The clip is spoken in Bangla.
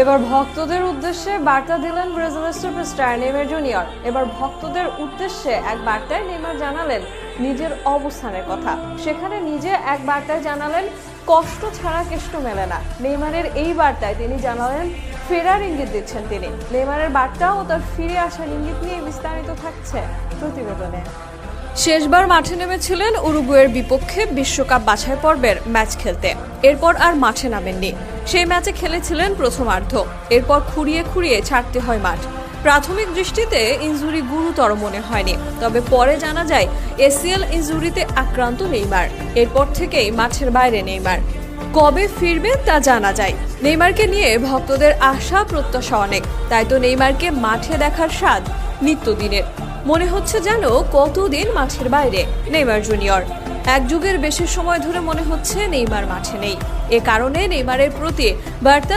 এবার ভক্তদের উদ্দেশ্যে বার্তা দিলেন ব্রাজিলের সুপারস্টার নেইমার জুনিয়র। এবার ভক্তদের উদ্দেশ্যে এক বার্তায় নেইমার জানালেন নিজের অবস্থানের কথা। সেখানে নিজে এক বার্তায় জানালেন কষ্ট ছাড়া কেষ্ট মেলে না। নেইমারের এই বার্তায় তিনি জানালেন ফেরার ইঙ্গিত দিচ্ছেন তিনি। নেইমারের বার্তা ও তার ফিরে আসার ইঙ্গিত নিয়ে বিস্তারিত থাকছে প্রতিবেদনে। শেষবার মাঠে নেমেছিলেন উরুগুয়ের বিপক্ষে বিশ্বকাপ বাছাই পর্বের ম্যাচ খেলতে। এরপর আর মাঠে নামেননি। সেই ম্যাচে খেলেছিলেন প্রথমার্ধ। এরপর খুঁড়িয়ে খুঁড়িয়ে ছাড়তে হয় মাঠ। প্রাথমিক দৃষ্টিতে ইনজুরি গুরুতর মনে হয়নি, তবে পরে জানা যায় এসিএল ইনজুরিতে আক্রান্ত নেইমার। এরপর থেকেই মাঠের বাইরে নেইমার। কবে ফিরবে তা জানা যায়। নেইমারকে নিয়ে ভক্তদের আশা প্রত্যাশা অনেক, তাই তো নেইমারকে মাঠে দেখার স্বাদ নিত্যদিনের। মনে হচ্ছে যেন কতদিন মাঠের বাইরে নেইমার জুনিয়র। এক যুগের বেশি সময় ধরে মনে হচ্ছে নেইমার মাঠে নেই। এ কারণে নেইমারের প্রতি বার্তা